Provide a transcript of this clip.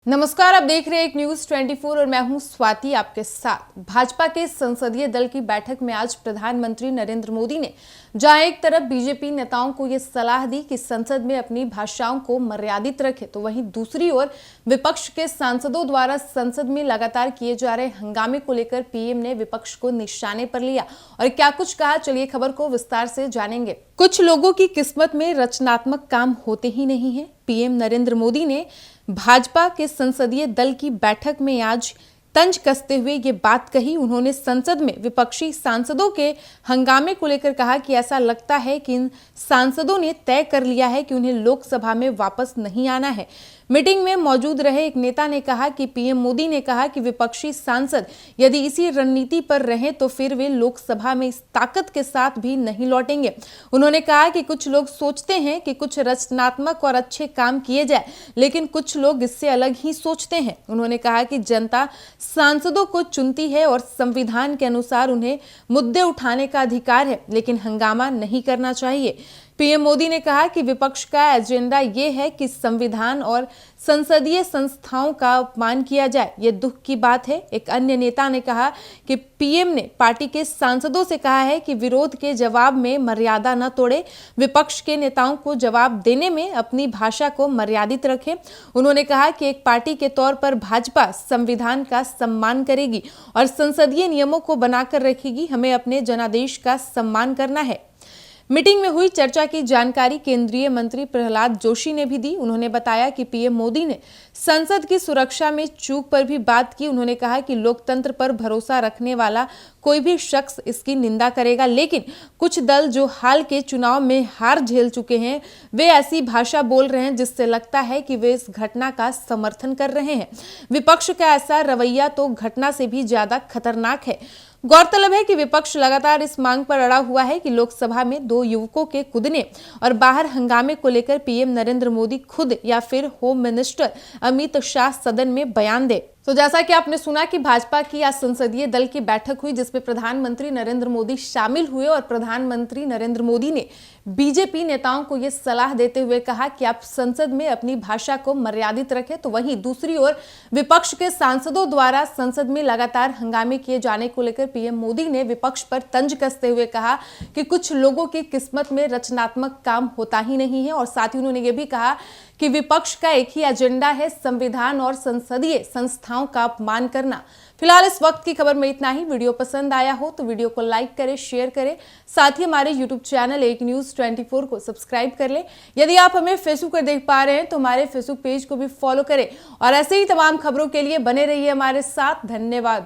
नमस्कार, आप देख रहे हैं एक न्यूज 24 और मैं हूं स्वाति आपके साथ। भाजपा के संसदीय दल की बैठक में आज प्रधानमंत्री नरेंद्र मोदी ने जहां एक तरफ बीजेपी नेताओं को यह सलाह दी कि संसद में अपनी भाषाओं को मर्यादित रखें, तो वहीं दूसरी ओर विपक्ष के सांसदों द्वारा संसद में लगातार किए जा रहे हंगामे को लेकर पीएम ने विपक्ष को निशाने पर लिया और क्या कुछ कहा, चलिए खबर को विस्तार से जानेंगे। कुछ लोगों की किस्मत में रचनात्मक काम होते ही नहीं है। पीएम नरेंद्र मोदी ने भाजपा के संसदीय दल की बैठक में आज तंज कसते हुए ये बात कही। उन्होंने संसद में विपक्षी सांसदों के हंगामे को लेकर कहा कि ऐसा लगता है कि इन सांसदों ने तय कर लिया है कि उन्हें लोकसभा में वापस नहीं आना है। मीटिंग में मौजूद रहे एक नेता ने कहा कि पीएम मोदी ने कहा कि विपक्षी सांसद यदि इसी रणनीति पर रहें तो फिर वे लोकसभा में इस ताकत के साथ भी नहीं लौटेंगे। उन्होंने कहा कि कुछ लोग सोचते हैं कि कुछ रचनात्मक और अच्छे काम किए जाए, लेकिन कुछ लोग इससे अलग ही सोचते हैं। उन्होंने कहा कि जनता सांसदों को चुनती है और संविधान के अनुसार उन्हें मुद्दे उठाने का अधिकार है, लेकिन हंगामा नहीं करना चाहिए। पीएम मोदी ने कहा कि विपक्ष का एजेंडा ये है कि संविधान और संसदीय संस्थाओं का अपमान किया जाए, ये दुख की बात है। एक अन्य नेता ने कहा कि पीएम ने पार्टी के सांसदों से कहा है कि विरोध के जवाब में मर्यादा न तोड़े, विपक्ष के नेताओं को जवाब देने में अपनी भाषा को मर्यादित रखें। उन्होंने कहा कि एक पार्टी के तौर पर भाजपा संविधान का सम्मान करेगी और संसदीय नियमों को बनाकर रखेगी। हमें अपने जनादेश का सम्मान करना है। मीटिंग में हुई चर्चा की जानकारी केंद्रीय मंत्री प्रहलाद जोशी ने भी दी। उन्होंने बताया कि पीएम मोदी ने संसद की सुरक्षा में चूक पर भी बात की। उन्होंने कहा कि लोकतंत्र पर भरोसा रखने वाला कोई भी शख्स इसकी निंदा करेगा, लेकिन कुछ दल जो हाल के चुनाव में हार झेल चुके हैं वे ऐसी भाषा बोल रहे हैं जिससे लगता है कि वे इस घटना का समर्थन कर रहे हैं। विपक्ष का ऐसा रवैया तो घटना से भी ज्यादा खतरनाक है। गौरतलब है कि विपक्ष लगातार इस मांग पर अड़ा हुआ है कि लोकसभा में 2 युवकों के कूदने और बाहर हंगामे को लेकर पीएम नरेंद्र मोदी खुद या फिर होम मिनिस्टर अमित शाह सदन में बयान दे। तो जैसा कि आपने सुना कि भाजपा की आज संसदीय दल की बैठक हुई जिसमें प्रधानमंत्री नरेंद्र मोदी शामिल हुए और प्रधानमंत्री नरेंद्र मोदी ने बीजेपी नेताओं को यह सलाह देते हुए कहा कि आप संसद में अपनी भाषा को मर्यादित रखें, तो वहीं दूसरी ओर विपक्ष के सांसदों द्वारा संसद में लगातार हंगामे किए जाने को लेकर पीएम मोदी ने विपक्ष पर तंज कसते हुए कहा कि कुछ लोगों की किस्मत में रचनात्मक काम होता ही नहीं है। और साथ ही उन्होंने ये भी कहा कि विपक्ष का एक ही एजेंडा है, संविधान और संसदीय संस्थाओं का अपमान करना। फिलहाल इस वक्त की खबर में इतना ही। वीडियो पसंद आया हो तो वीडियो को लाइक करें, शेयर करें, साथ ही हमारे यूट्यूब चैनल एक न्यूज 24 को सब्सक्राइब कर लें। यदि आप हमें फेसबुक पर देख पा रहे हैं तो हमारे फेसबुक पेज को भी फॉलो करें और ऐसे ही तमाम खबरों के लिए बने रहिए हमारे साथ। धन्यवाद।